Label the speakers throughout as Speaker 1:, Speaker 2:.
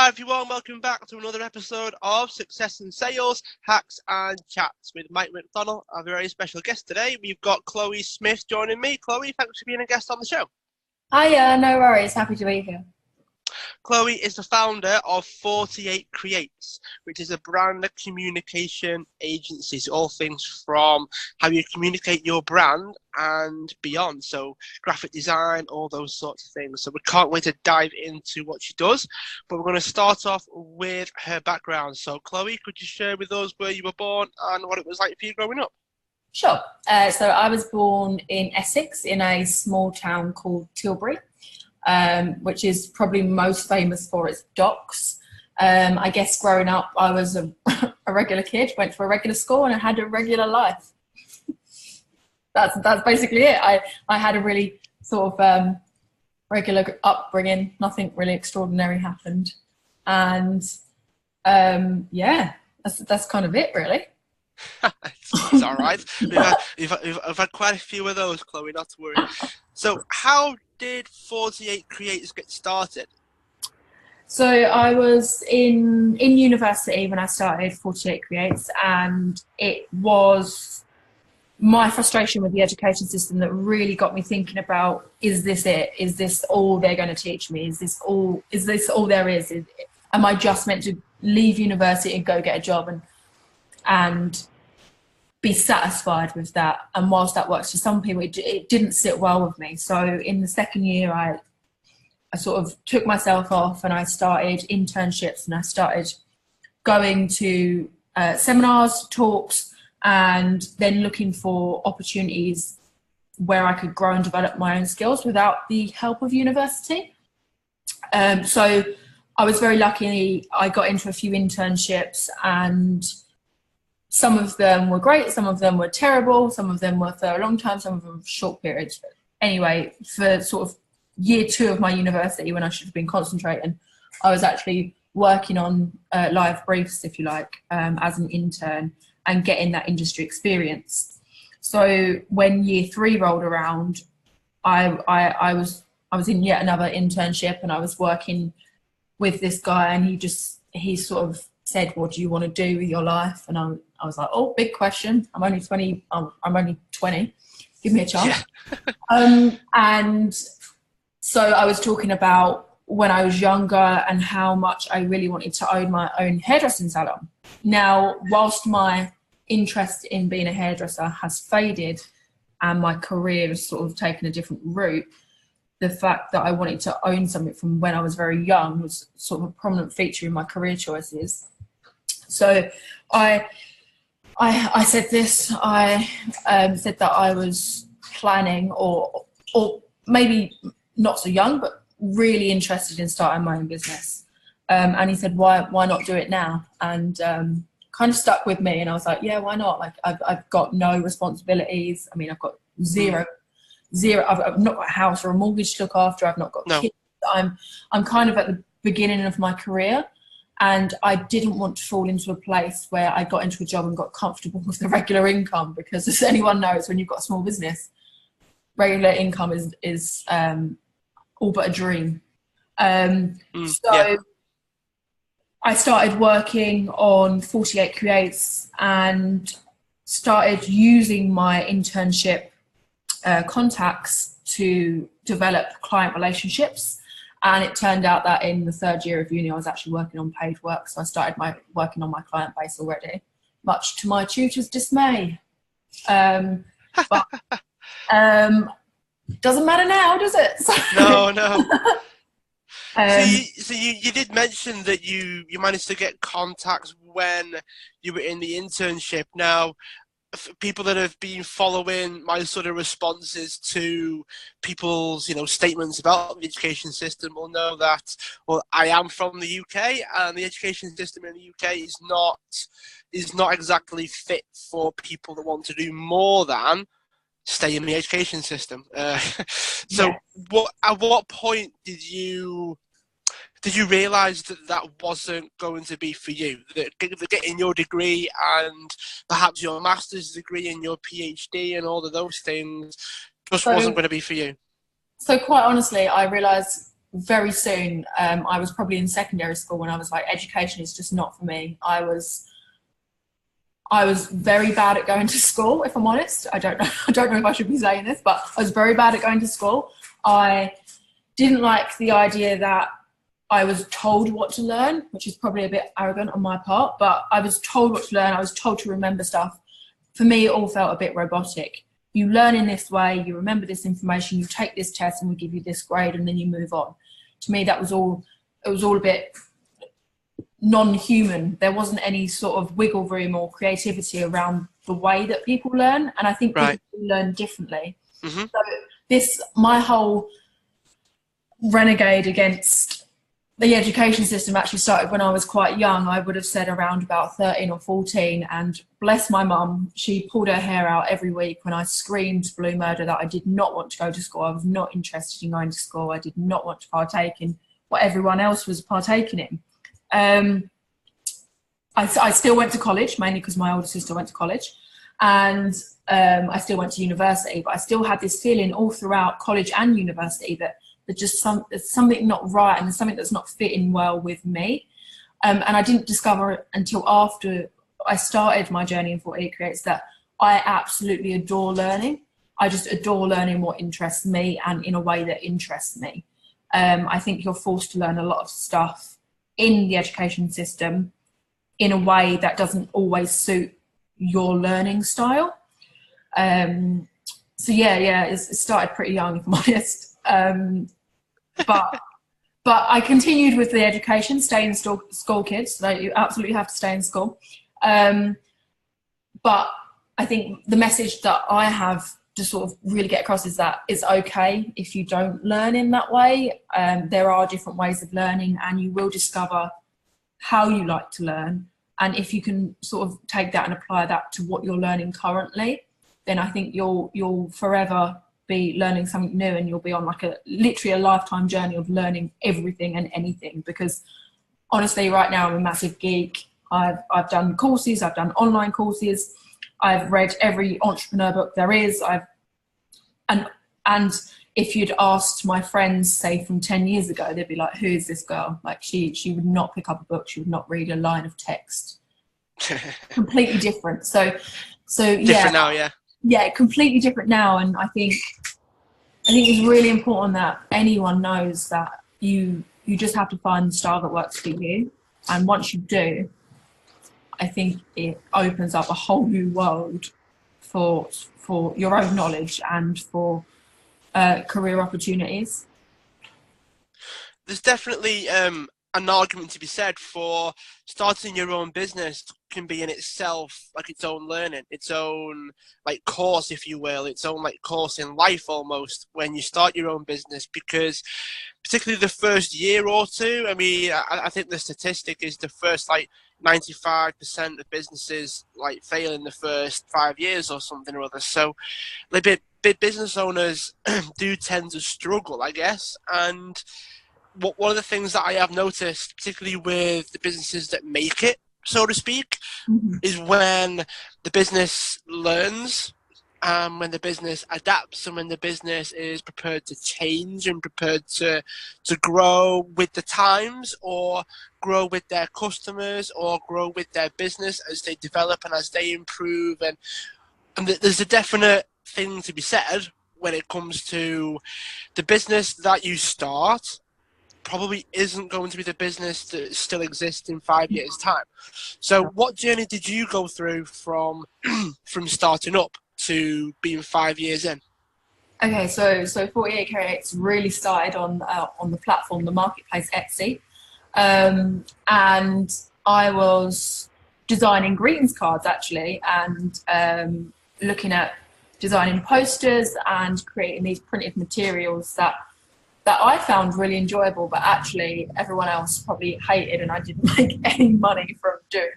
Speaker 1: Hi everyone, welcome back to another episode of Success in Sales, Hacks and Chats with Mike McDonald. Our very special guest today. We've got Chloe Smith joining me. Chloe, thanks for being a guest on the show.
Speaker 2: Hiya, no worries, happy to be here.
Speaker 1: Chloe is the founder of 48Creates, which is a brand communication agency. So all things from how you communicate your brand and beyond. So graphic design, all those sorts of things. So we can't wait to dive into what she does. But we're going to start off with her background. So Chloe, could you share with us where you were born and what it was like for you growing up?
Speaker 2: Sure. So I was born in Essex in a small town called Tilbury. Which is probably most famous for its docks. I guess growing up, I was a regular kid, went to a regular school, and I had a regular life. That's basically it. I had a really sort of regular upbringing. Nothing really extraordinary happened, and yeah, that's kind of it, really.
Speaker 1: It's all right. We've had quite a few of those, Chloe, not to worry. So how did 48Creates get started?
Speaker 2: So I was in university when I started 48Creates, and it was my frustration with the education system that really got me thinking about, is this it? Is this all they're going to teach me? Is this all there is? Am I just meant to leave university and go get a job and be satisfied with that? And whilst that works for some people, it didn't sit well with me. So in the second year, I sort of took myself off and I started internships, and I started going to seminars, talks, and then looking for opportunities where I could grow and develop my own skills without the help of university. So I was very lucky. I got into a few internships, and some of them were great, some of them were terrible, some of them were for a long time, some of them for short periods. Anyway, for sort of year 2 of my university, when I should have been concentrating, I was actually working on live briefs, if you like, as an intern, and getting that industry experience. So when year 3 rolled around, I was in yet another internship, and I was working with this guy, and he sort of said, what do you want to do with your life? And I was like, oh, big question. I'm only 20. Give me a chance. Yeah. And so I was talking about when I was younger and how much I really wanted to own my own hairdressing salon. Now, whilst my interest in being a hairdresser has faded and my career has sort of taken a different route, the fact that I wanted to own something from when I was very young was sort of a prominent feature in my career choices. So I said this. I said that I was planning, or maybe not so young, but really interested in starting my own business. And he said, why not do it now? And kind of stuck with me. And I was like, yeah, why not? Like I've got no responsibilities. I mean, I've got zero. I've not got a house or a mortgage to look after. I've not got kids. I'm kind of at the beginning of my career. And I didn't want to fall into a place where I got into a job and got comfortable with the regular income, because as anyone knows, when you've got a small business, regular income is all but a dream. So I started working on 48Creates and started using my internship contacts to develop client relationships. And it turned out that in the 3rd year of uni, I was actually working on paid work. So I started working on my client base already, much to my tutor's dismay. But doesn't matter now, does it?
Speaker 1: No. So you did mention that you managed to get contacts when you were in the internship. Now, for people that have been following my sort of responses to people's, statements about the education system will know that, well, I am from the UK, and the education system in the UK is not exactly fit for people that want to do more than stay in the education system. So at what point did you realise that wasn't going to be for you? That getting your degree and perhaps your master's degree and your PhD and all of those things just wasn't going to be for you?
Speaker 2: So quite honestly, I realised very soon. I was probably in secondary school when I was like, education is just not for me. I was very bad at going to school, if I'm honest. I don't know if I should be saying this, but I was very bad at going to school. I didn't like the idea that I was told what to learn, which is probably a bit arrogant on my part, but I was told what to learn. I was told to remember stuff. For me, it all felt a bit robotic. You learn in this way, you remember this information, you take this test and we give you this grade and then you move on. To me, it was all a bit non-human. There wasn't any sort of wiggle room or creativity around the way that people learn. And I think people learn differently.
Speaker 1: Mm-hmm.
Speaker 2: So my whole renegade against the education system actually started when I was quite young. I would have said around about 13 or 14, and bless my mum, she pulled her hair out every week when I screamed blue murder that I did not want to go to school. I was not interested in going to school. I did not want to partake in what everyone else was partaking in. I still went to college, mainly because my older sister went to college, and I still went to university, but I still had this feeling all throughout college and university that there's something not right and there's something that's not fitting well with me. And I didn't discover it until after I started my journey in 48Creates that I absolutely adore learning. I just adore learning what interests me and in a way that interests me. I think you're forced to learn a lot of stuff in the education system in a way that doesn't always suit your learning style. So it started pretty young, if I'm honest. But I continued with the education, stay in school, kids. So you absolutely have to stay in school. But I think the message that I have to sort of really get across is that it's okay if you don't learn in that way. There are different ways of learning, and you will discover how you like to learn. And if you can sort of take that and apply that to what you're learning currently, then I think you'll forever be learning something new, and you'll be on like literally a lifetime journey of learning everything and anything. Because honestly, right now I'm a massive geek. I've done courses, I've done online courses, I've read every entrepreneur book there is. And if you'd asked my friends, say from 10 years ago, they'd be like, who is this girl? Like she would not pick up a book, she would not read a line of text. Completely different. So
Speaker 1: different now, yeah.
Speaker 2: Yeah, completely different now. And I think it's really important that anyone knows that you just have to find the style that works for you. And once you do, I think it opens up a whole new world for your own knowledge and for career opportunities.
Speaker 1: There's definitely an argument to be said for starting your own business can be in itself like its own learning, its own like course, if you will, its own like course in life almost when you start your own business, because particularly the first year or two, I mean, I think the statistic is the first like 95% of businesses like fail in the first 5 years or something or other. So like big business owners do tend to struggle, I guess. And one of the things that I have noticed, particularly with the businesses that make it, so to speak, is when the business learns, when the business adapts, and when the business is prepared to change and prepared to grow with the times, or grow with their customers, or grow with their business as they develop and as they improve. And there's a definite thing to be said when it comes to the business that you start probably isn't going to be the business that still exists in 5 years' time. So what journey did you go through from starting up to being 5 years in?
Speaker 2: Okay, so 48Creates really started on the platform, the marketplace Etsy, and I was designing greetings cards actually, and looking at designing posters and creating these printed materials that I found really enjoyable, but actually everyone else probably hated, and I didn't make any money from doing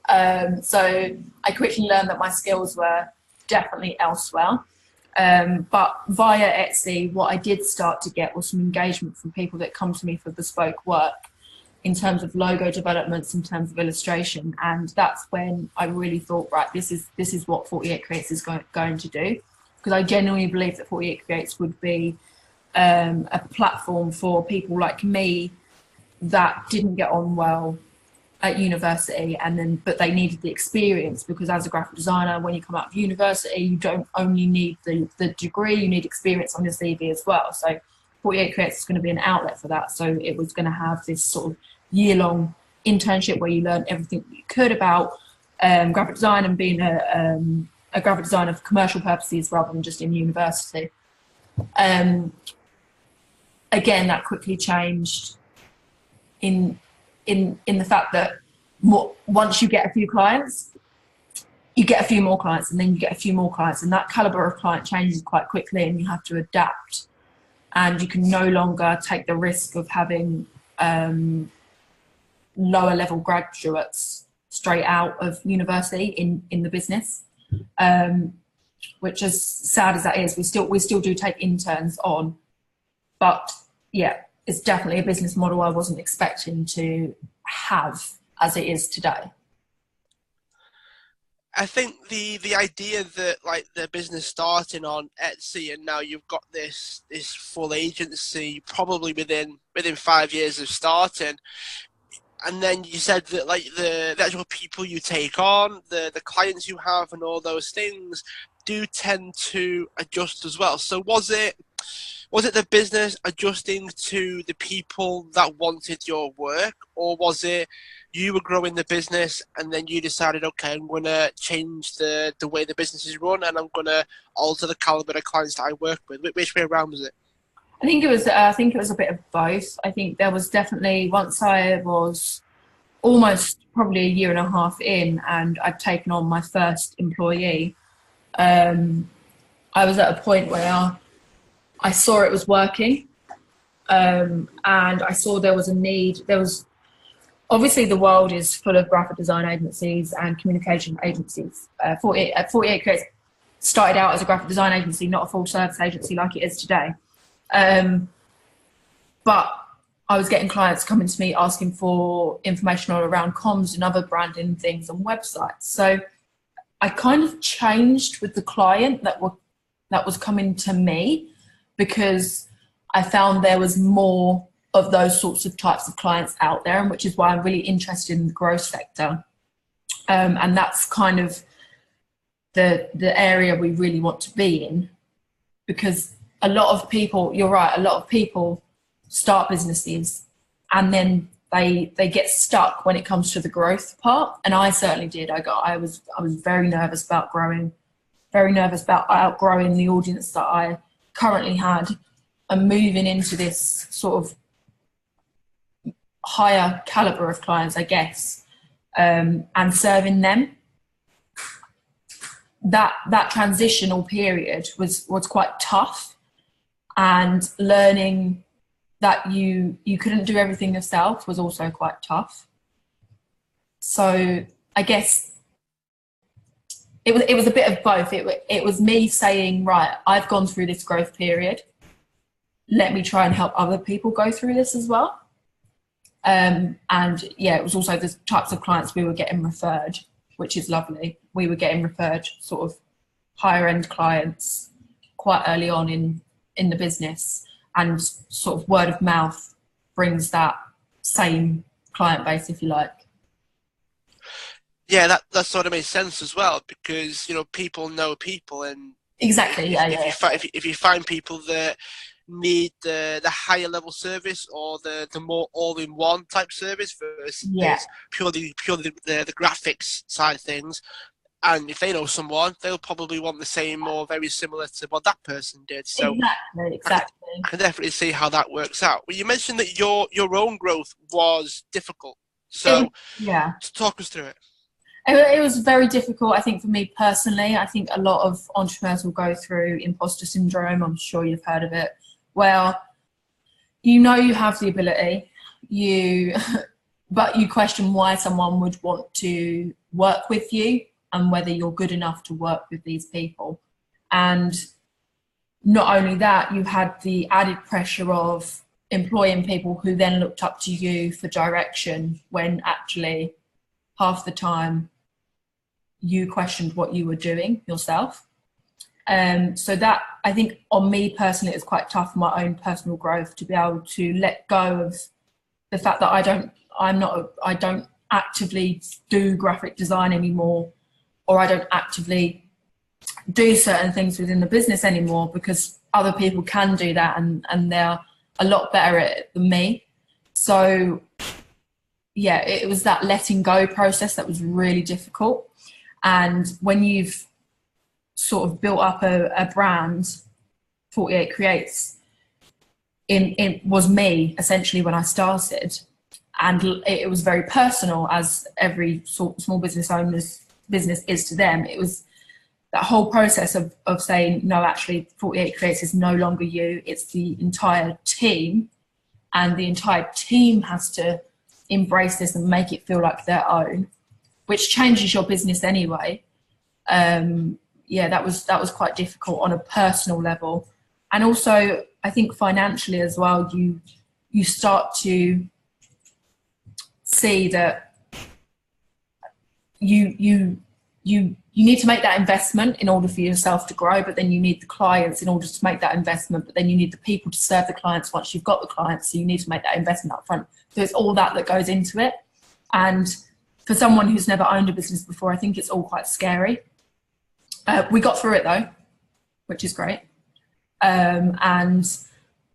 Speaker 2: that. So I quickly learned that my skills were definitely elsewhere. But via Etsy, what I did start to get was some engagement from people that come to me for bespoke work in terms of logo developments, in terms of illustration. And that's when I really thought, right, this is what 48Creates is going to do. Because I genuinely believe that 48Creates would be a platform for people like me that didn't get on well at university, but they needed the experience, because as a graphic designer, when you come out of university, you don't only need the degree, you need experience on your CV as well. So 48Creates is going to be an outlet for that. So it was going to have this sort of year-long internship where you learn everything you could about graphic design and being a graphic designer for commercial purposes rather than just in university. Again, that quickly changed in the fact that once you get a few clients, you get a few more clients, and then you get a few more clients, and that caliber of client changes quite quickly, and you have to adapt. And you can no longer take the risk of having lower level graduates straight out of university in the business, which, as sad as that is, we still do take interns on, but yeah, it's definitely a business model I wasn't expecting to have as it is today.
Speaker 1: I think the idea that like the business starting on Etsy and now you've got this full agency probably within 5 years of starting, and then you said that like the actual people you take on, the clients you have, and all those things do tend to adjust as well. So was it the business adjusting to the people that wanted your work, or was it you were growing the business and then you decided, okay, I'm going to change the way the business is run and I'm going to alter the caliber of clients that I work with? Which way around was it?
Speaker 2: I think it was a bit of both. I think there was definitely, once I was almost probably a year and a half in and I'd taken on my first employee, I was at a point where I saw it was working, and I saw there was a need. Obviously, the world is full of graphic design agencies and communication agencies. 48Creates started out as a graphic design agency, not a full service agency like it is today. But I was getting clients coming to me asking for information all around comms and other branding things on websites. So I kind of changed with the client that was coming to me, because I found there was more of those sorts of types of clients out there, and which is why I'm really interested in the growth sector. And that's kind of the area we really want to be in, because a lot of people, you're right, a lot of people start businesses and then they get stuck when it comes to the growth part. And I certainly did. I was very nervous about growing, very nervous about outgrowing the audience that I currently had and moving into this sort of higher caliber of clients, I guess, and serving them. That transitional period was quite tough, and learning that you couldn't do everything yourself was also quite tough. So I guess it was a bit of both. It was me saying, right, I've gone through this growth period. Let me try and help other people go through this as well. And yeah, it was also the types of clients we were getting referred, which is lovely. We were getting referred sort of higher end clients quite early on in the business, and sort of word of mouth brings that same client base, if you like.
Speaker 1: Yeah, that sort of makes sense as well, because people know people, and
Speaker 2: exactly.
Speaker 1: If you find people that need the higher level service or the more all-in-one type service versus purely the graphics side of things, and if they know someone, they'll probably want the same or very similar to what that person did. So
Speaker 2: exactly.
Speaker 1: I can definitely see how that works out. Well, you mentioned that your own growth was difficult, so talk us through it.
Speaker 2: It was very difficult, I think, for me personally. I think a lot of entrepreneurs will go through imposter syndrome. I'm sure you've heard of it. Well, you have the ability, but you question why someone would want to work with you and whether you're good enough to work with these people. And not only that, you had the added pressure of employing people who then looked up to you for direction, when actually half the time you questioned what you were doing yourself. So that, I think on me personally, it's quite tough for my own personal growth to be able to let go of the fact that I don't actively do graphic design anymore, or I don't actively do certain things within the business anymore, because other people can do that, and they're a lot better at it than me. So yeah, it was that letting go process that was really difficult. And when you've sort of built up a brand, 48 Creates, it was me essentially when I started, and it was very personal, as every small business owner's business is to them. It was that whole process of saying, no, actually 48 Creates is no longer you, it's the entire team, and the entire team has to embrace this and make it feel like their own, which changes your business anyway. Yeah, that was quite difficult on a personal level. And also I think financially as well, you start to see that you need to make that investment in order for yourself to grow, but then you need the clients in order to make that investment, but then you need the people to serve the clients once you've got the clients, so you need to make that investment up front. So it's all that goes into it. And for someone who's never owned a business before, I think it's all quite scary. We got through it though, which is great. And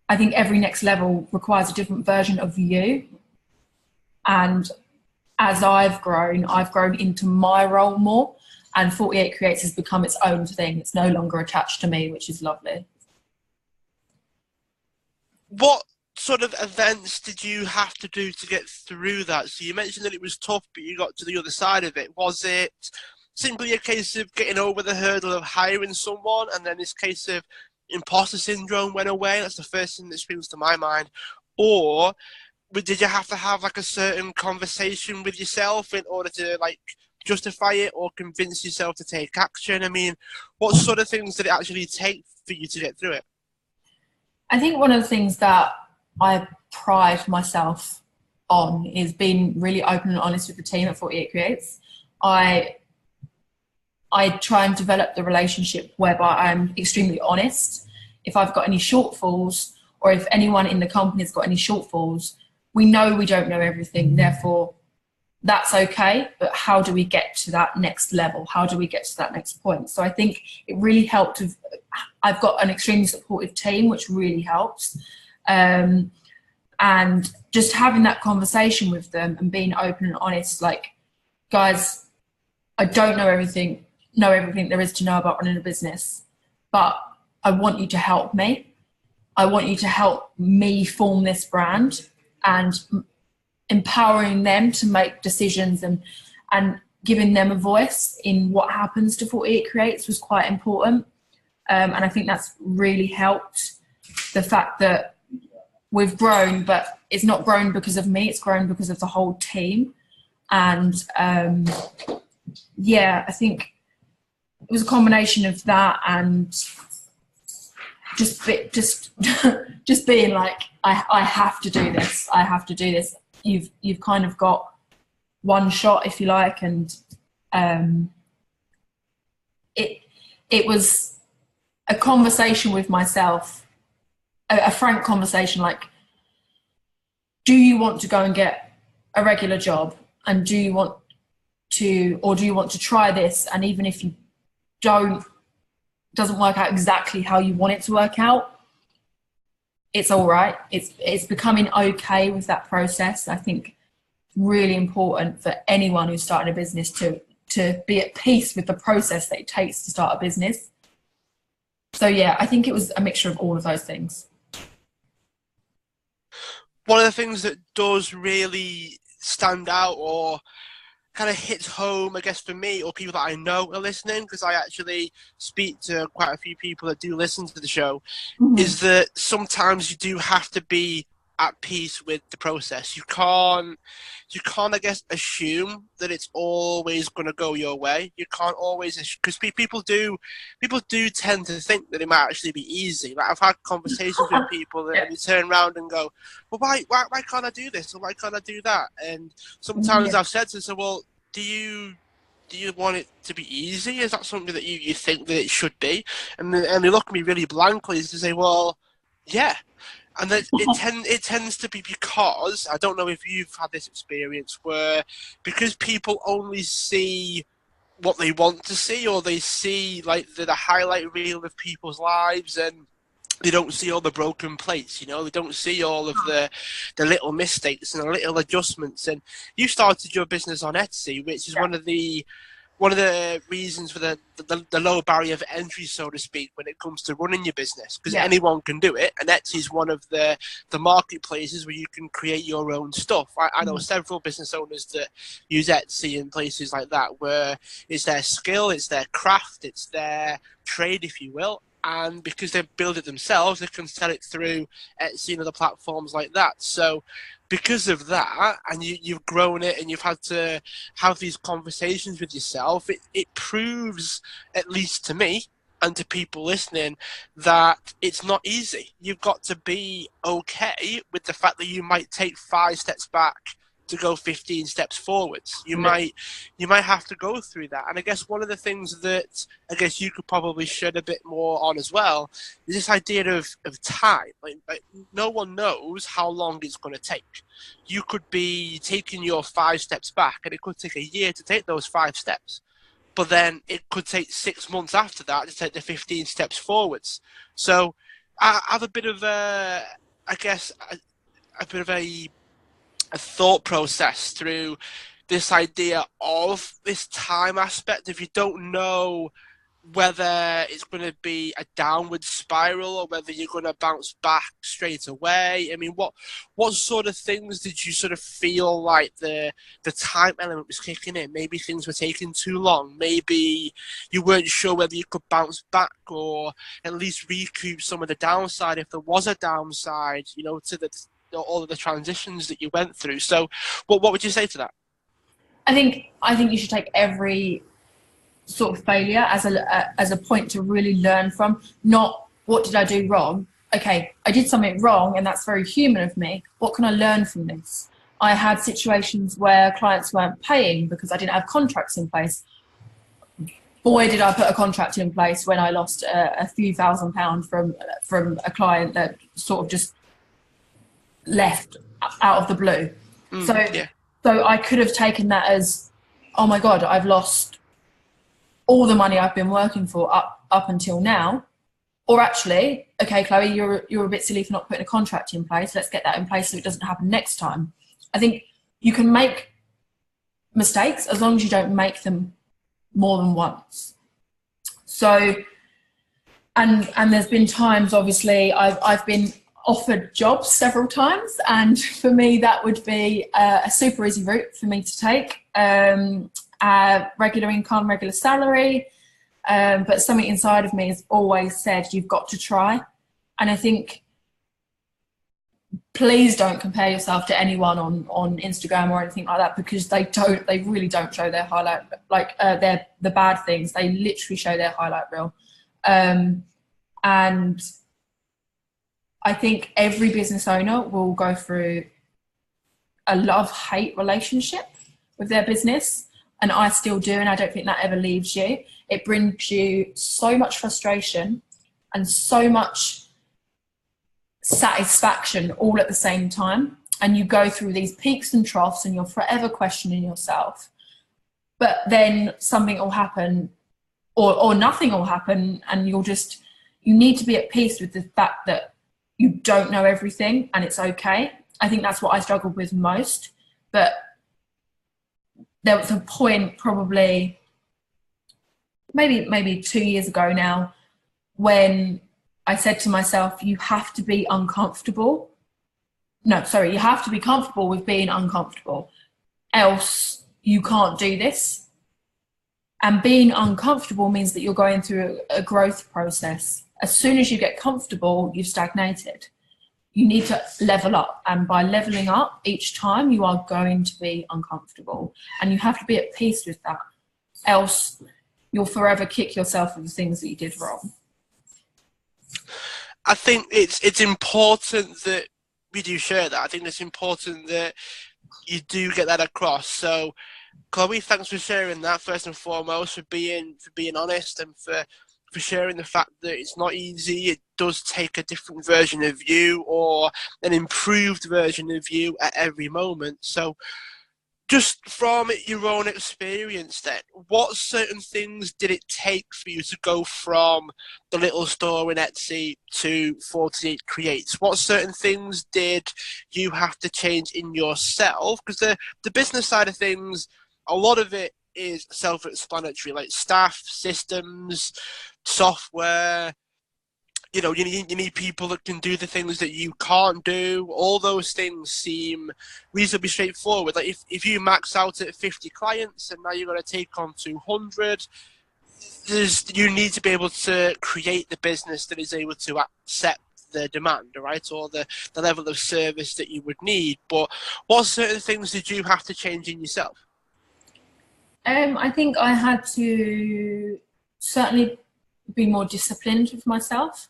Speaker 2: I think every next level requires a different version of you. And as I've grown into my role more, and 48 Creates has become its own thing. It's no longer attached to me, which is lovely.
Speaker 1: What sort of events did you have to do to get through that? So you mentioned that it was tough, but you got to the other side of it. Was it simply a case of getting over the hurdle of hiring someone, and then this case of imposter syndrome went away? That's the first thing that springs to my mind. Or did you have to have like a certain conversation with yourself in order to like justify it or convince yourself to take action? I mean, what sort of things did it actually take for you to get through it?
Speaker 2: I think one of the things that I pride myself on is being really open and honest with the team at 48 Creates. I try and develop the relationship whereby I'm extremely honest. If I've got any shortfalls, or if anyone in the company has got any shortfalls, we know we don't know everything, therefore that's okay, but how do we get to that next level? How do we get to that next point? So I think it really helped. I've got an extremely supportive team, which really helps. And just having that conversation with them and being open and honest, like, guys, I don't know everything there is to know about running a business, but I want you to help me. I want you to help me form this brand, and empowering them to make decisions and giving them a voice in what happens to 48 Creates was quite important. And I think that's really helped the fact that we've grown, but it's not grown because of me, it's grown because of the whole team. And yeah, I think it was a combination of that and just being like, I have to do this. I have to do this. You've kind of got one shot, if you like, and it was a conversation with myself, a frank conversation, like, do you want to go and get a regular job, and do you want to try this, and even if you doesn't work out exactly how you want it to work out, it's all right. It's becoming okay with that process. I think really important for anyone who's starting a business to be at peace with the process that it takes to start a business. So yeah, I think it was a mixture of all of those things.
Speaker 1: One of the things that does really stand out or kind of hits home, I guess, for me or people that I know are listening, because I actually speak to quite a few people that do listen to the show, is that sometimes you do have to be at peace with the process. You can't, I guess, assume that it's always going to go your way. You can't always, because people do tend to think that it might actually be easy. Like, I've had conversations with people that they turn around and go, well, why can't I do this, or why can't I do that? And sometimes I've said to them, well, do you do you want it to be easy? Is that something that you think that it should be? And they look at me really blankly as to say, well, yeah. And that it tends to be because, I don't know if you've had this experience where, because people only see what they want to see, or they see like the highlight reel of people's lives, and they don't see all the broken plates, you know, they don't see all of the little mistakes and the little adjustments. And you started your business on Etsy, which is one of the reasons for the low barrier of entry, so to speak, when it comes to running your business, because anyone can do it. And Etsy is one of the marketplaces where you can create your own stuff. I know several business owners that use Etsy and places like that, where it's their skill, it's their craft, it's their trade, if you will. And because they build it themselves, they can sell it through Etsy and other platforms like that. So because of that, and you've grown it and you've had to have these conversations with yourself, it proves, at least to me and to people listening, that it's not easy. You've got to be okay with the fact that you might take 5 steps back to go 15 steps forwards. You might have to go through that. And I guess one of the things that I guess you could probably shed a bit more on as well is this idea of time. Like no one knows how long it's going to take. You could be taking your 5 steps back, and it could take a year to take those 5 steps. But then it could take 6 months after that to take the 15 steps forwards. So I have a bit of a bit of a thought process through this idea of this time aspect. If you don't know whether it's going to be a downward spiral or whether you're going to bounce back straight away. I mean, what sort of things did you sort of feel like the time element was kicking in? Maybe things were taking too long. Maybe you weren't sure whether you could bounce back or at least recoup some of the downside if there was a downside, you know, to all of the transitions that you went through. So what would you say to that?
Speaker 2: I think you should take every sort of failure as a point to really learn from. Not what did I do wrong? Okay, I did something wrong, and that's very human of me. What can I learn from this? I had situations where clients weren't paying because I didn't have contracts in place. Boy, did I put a contract in place when I lost a few £1,000 from a client that sort of just left out of the blue. So I could have taken that as, oh my God, I've lost all the money I've been working for up until now. Or actually, okay, Chloe, you're a bit silly for not putting a contract in place. Let's get that in place so it doesn't happen next time. I think you can make mistakes as long as you don't make them more than once. So, and there's been times, obviously, I've been offered jobs several times, and for me that would be a super easy route for me to take. Regular income, regular salary, but something inside of me has always said you've got to try. And I think, please don't compare yourself to anyone on Instagram or anything like that, because they really don't show their highlight, like the bad things. They literally show their highlight reel. And I think every business owner will go through a love-hate relationship with their business, and I still do, and I don't think that ever leaves you. It brings you so much frustration and so much satisfaction all at the same time, and you go through these peaks and troughs and you're forever questioning yourself. But then something will happen, or nothing will happen, and you need to be at peace with the fact that you don't know everything, and it's okay. I think that's what I struggled with most. But there was a point, probably maybe 2 years ago now, when I said to myself, you have to be uncomfortable. No, sorry, you have to be comfortable with being uncomfortable, else you can't do this. And being uncomfortable means that you're going through a growth process. As soon as you get comfortable, you've stagnated. You need to level up, and by leveling up each time, you are going to be uncomfortable, and you have to be at peace with that, else you'll forever kick yourself for the things that you did wrong.
Speaker 1: I think it's important that we do share that. I think it's important that you do get that across. So Chloe, thanks for sharing that first and foremost, for being honest, and for sharing the fact that it's not easy. It does take a different version of you or an improved version of you at every moment. So just from your own experience then, what certain things did it take for you to go from the little store in Etsy to 48 Creates? What certain things did you have to change in yourself? Because the business side of things, a lot of it is self-explanatory, like staff, systems, software. You need people that can do the things that you can't do. All those things seem reasonably straightforward. Like if you max out at 50 clients and now you're going to take on 200, you need to be able to create the business that is able to accept the demand, right? Or the level of service that you would need. But what certain things did you have to change in yourself?
Speaker 2: I think I had to certainly be more disciplined with myself.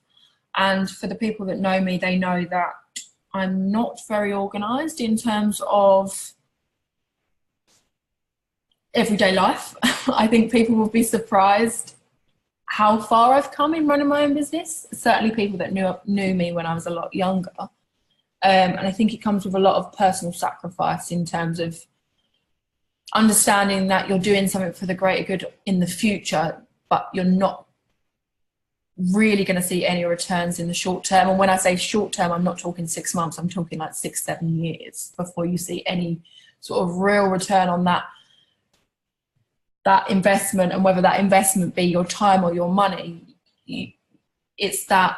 Speaker 2: And for the people that know me, they know that I'm not very organised in terms of everyday life. I think people will be surprised how far I've come in running my own business. Certainly people that knew me when I was a lot younger. And I think it comes with a lot of personal sacrifice in terms of understanding that you're doing something for the greater good in the future, but you're not really going to see any returns in the short term. And when I say short term, I'm not talking 6 months, I'm talking like 6-7 years before you see any sort of real return on that investment. And whether that investment be your time or your money, it's that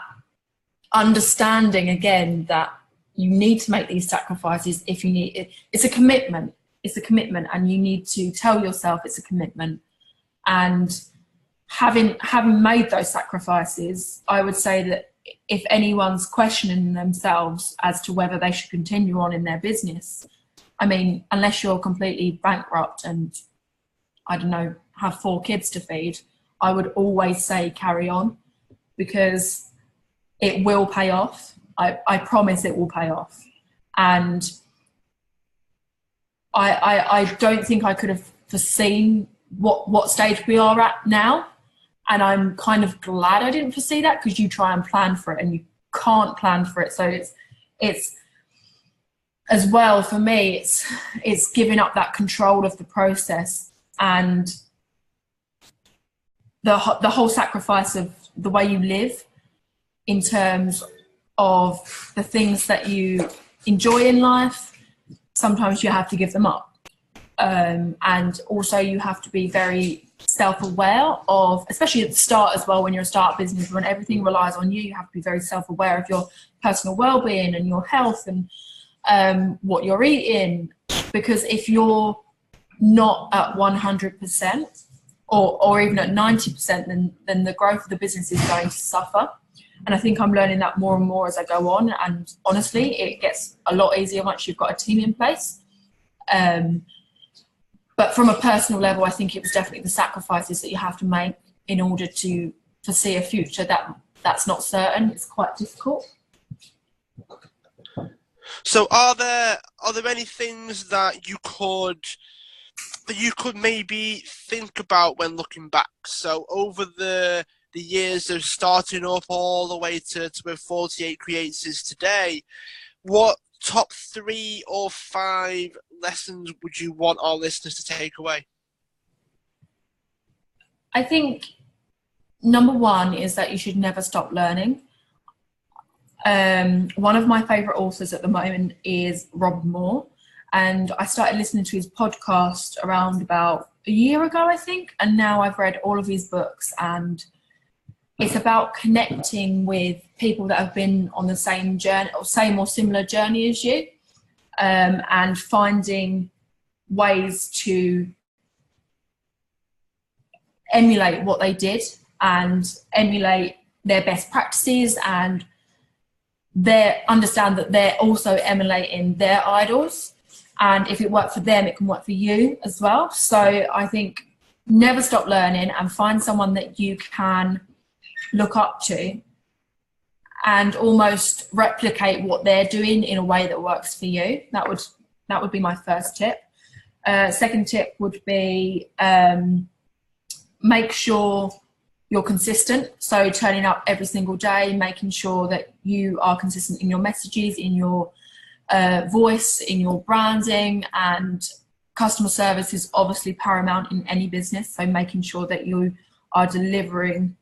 Speaker 2: understanding again that you need to make these sacrifices. If you need it, it's a commitment, and you need to tell yourself it's a commitment. And having made those sacrifices, I would say that if anyone's questioning themselves as to whether they should continue on in their business, I mean, unless you're completely bankrupt and, I don't know, have 4 kids to feed, I would always say carry on, because it will pay off. I promise it will pay off. And I don't think I could have foreseen what stage we are at now. And I'm kind of glad I didn't foresee that, because you try and plan for it and you can't plan for it. So it's as well for me, it's giving up that control of the process and the whole sacrifice of the way you live in terms of the things that you enjoy in life. Sometimes you have to give them up. And also you have to be very self-aware of, especially at the start as well, when you're a start business, when everything relies on you, you have to be very self-aware of your personal well-being and your health and what you're eating. Because if you're not at 100% or even at 90%, then the growth of the business is going to suffer. And I think I'm learning that more and more as I go on. And honestly, it gets a lot easier once you've got a team in place. But from a personal level, I think it was definitely the sacrifices that you have to make in order to foresee a future that's not certain. It's quite difficult.
Speaker 1: So are there any things that you could maybe think about when looking back? So over the years of starting up all the way to where 48 Creates is today, what top 3 or 5 lessons would you want our listeners to take away?
Speaker 2: I think number 1 is that you should never stop learning. One of my favourite authors at the moment is Rob Moore, and I started listening to his podcast around about a year ago, I think, and now I've read all of his books, and it's about connecting with people that have been on the same journey or same or similar journey as you, and finding ways to emulate what they did and emulate their best practices, and understand that they're also emulating their idols. And if it worked for them, it can work for you as well. So I think never stop learning and find someone that you can look up to and almost replicate what they're doing in a way that works for you. That would be my first tip. Second tip would be make sure you're consistent. So turning up every single day, making sure that you are consistent in your messages, in your voice, in your branding, and customer service is obviously paramount in any business. So making sure that you are delivering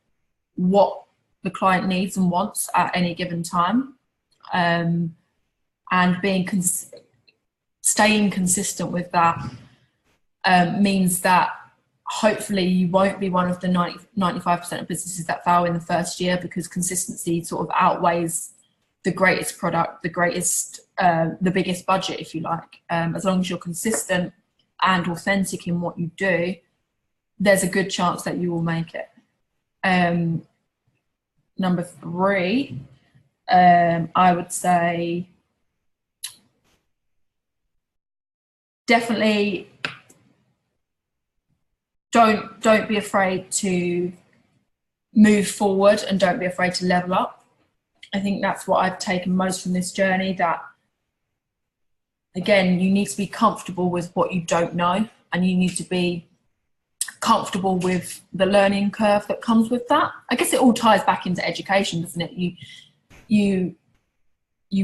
Speaker 2: what the client needs and wants at any given time, and staying consistent with that means that hopefully you won't be one of the 95% of businesses that fail in the first year, because consistency sort of outweighs the greatest product, the biggest budget, if you like. As long as you're consistent and authentic in what you do, there's a good chance that you will make it. Number 3, I would say definitely don't be afraid to move forward, and don't be afraid to level up. I think that's what I've taken most from this journey, that again, you need to be comfortable with what you don't know, and you need to be comfortable with the learning curve that comes with that. I guess it all ties back into education, doesn't it? You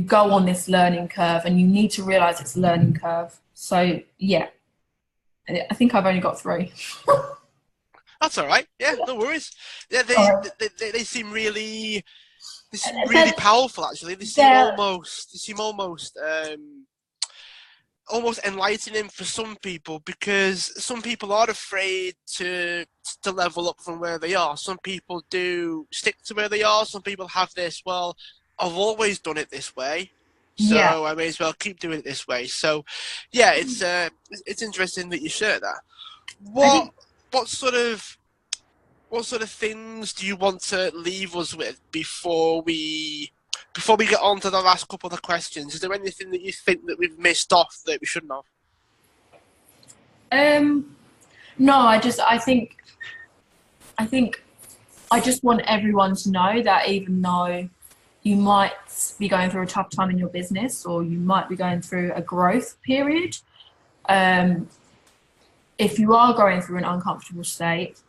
Speaker 2: go on this learning curve, and you need to realize it's a learning curve. So yeah, I think I've only got 3.
Speaker 1: That's all right. Yeah, no worries. Yeah, they seem really powerful. Actually, they seem almost enlightening for some people, because some people are afraid to level up from where they are. Some people do stick to where they are. Some people have this, well, I've always done it this way, so I may as well keep doing it this way. So yeah, it's interesting that you share that. What sort of things do you want to leave us with before we get on to the last couple of questions? Is there anything that you think that we've missed off that we shouldn't have?
Speaker 2: No, I think I just want everyone to know that even though you might be going through a tough time in your business, or you might be going through a growth period, if you are going through an uncomfortable state,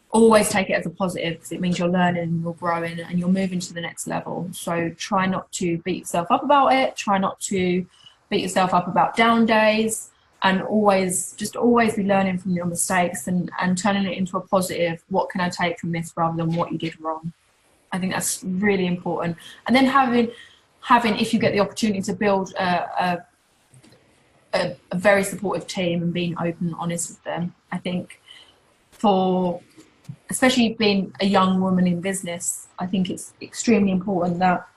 Speaker 2: always take it as a positive, because it means you're learning and you're growing and you're moving to the next level. So try not to beat yourself up about it. Try not to beat yourself up about down days, and always be learning from your mistakes and turning it into a positive. What can I take from this, rather than what you did wrong? I think that's really important. And then having, if you get the opportunity to build a very supportive team, and being open and honest with them. I think especially being a young woman in business, I think it's extremely important that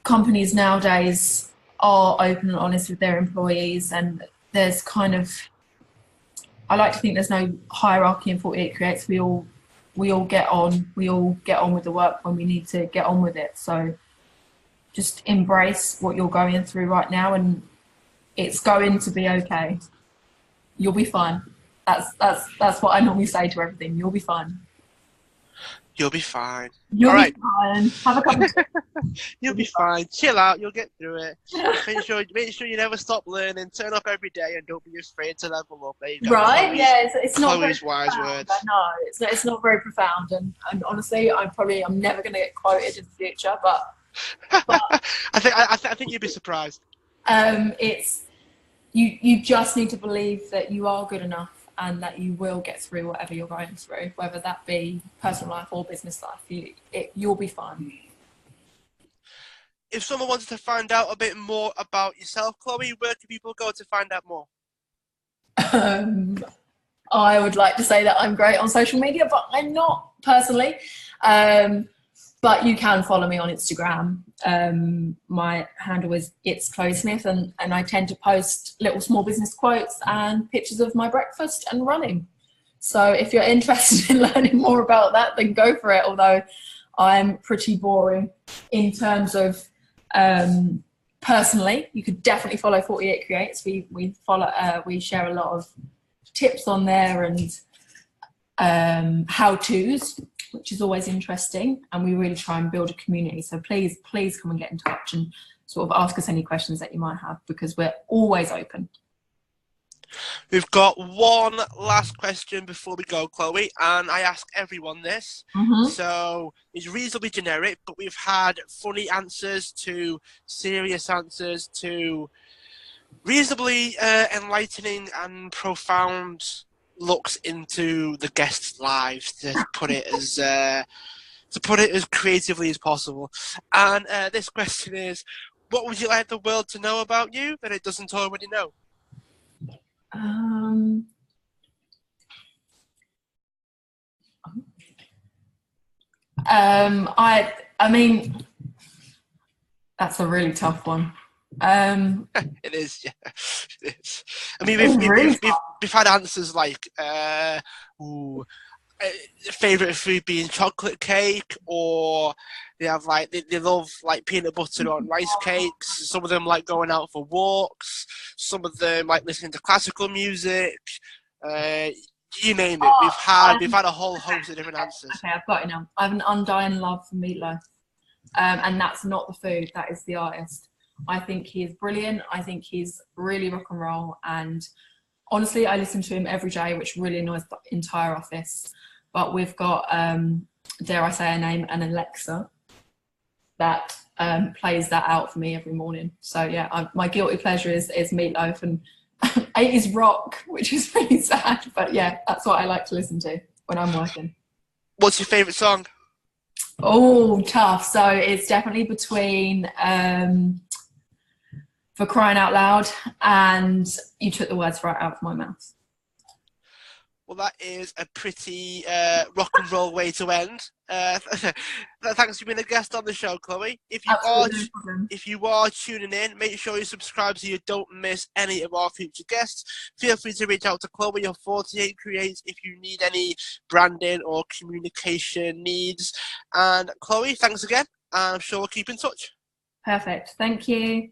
Speaker 2: companies nowadays are open and honest with their employees. And there's I like to think there's no hierarchy in 48Creates. We all get on with the work when we need to get on with it. So just embrace what you're going through right now, and it's going to be okay. You'll be fine. That's what I normally say to everything. You'll be fine.
Speaker 1: You'll be fine.
Speaker 2: You'll be fine. Have a cup of tea.
Speaker 1: You'll be fine. Chill out. You'll get through it. Make sure you never stop learning. Turn up every day, and don't be afraid to level up. There you go.
Speaker 2: Right? It's not very
Speaker 1: wise words.
Speaker 2: No, it's not very profound. And honestly, I'm never going to get quoted in the future. But
Speaker 1: I think you'd be surprised.
Speaker 2: It's you just need to believe that you are good enough, and that you will get through whatever you're going through, whether that be personal life or business life. You'll be fine.
Speaker 1: If someone wanted to find out a bit more about yourself, Chloe, where can people go to find out more?
Speaker 2: I would like to say that I'm great on social media, but I'm not personally. But you can follow me on Instagram. My handle is It's Chloe Smith, and I tend to post little small business quotes and pictures of my breakfast and running. So if you're interested in learning more about that, then go for it. Although I'm pretty boring in terms of personally. You could definitely follow 48Creates. We share a lot of tips on there, and how-tos, which is always interesting, and we really try and build a community. So please come and get in touch and sort of ask us any questions that you might have, because we're always open.
Speaker 1: We've got one last question before we go, Chloe, and I ask everyone this. So it's reasonably generic, but we've had funny answers to serious answers to reasonably enlightening and profound looks into the guests' lives, to put it as creatively as possible. And this question is, what would you like the world to know about you that it doesn't already know?
Speaker 2: I mean, that's a really tough one.
Speaker 1: It is, yeah. It is. I mean, we've had answers like, favorite food being chocolate cake, or they have like they love like peanut butter on rice cakes. Some of them like going out for walks. Some of them like listening to classical music. You name it. We've had a whole host of different answers.
Speaker 2: Okay, I've got it now. I have an undying love for Meatloaf, and that's not the food. That is the artist. I think he is brilliant. I think he's really rock and roll, and honestly, I listen to him every day, which really annoys the entire office. But we've got, dare I say her name, an Alexa that plays that out for me every morning. So yeah, my guilty pleasure is Meatloaf and 80s rock, which is really sad. But yeah, that's what I like to listen to when I'm working.
Speaker 1: What's your favourite song?
Speaker 2: Oh, tough. So it's definitely between For Crying Out Loud and You Took the Words Right Out of My Mouth.
Speaker 1: Well, that is a pretty rock and roll way to end. Thanks for being a guest on the show, Chloe. If you are tuning in, make sure you subscribe so you don't miss any of our future guests. Feel free to reach out to Chloe or 48Creates if you need any branding or communication needs. And Chloe, thanks again, and I'm sure we'll keep in touch.
Speaker 2: Perfect. Thank you.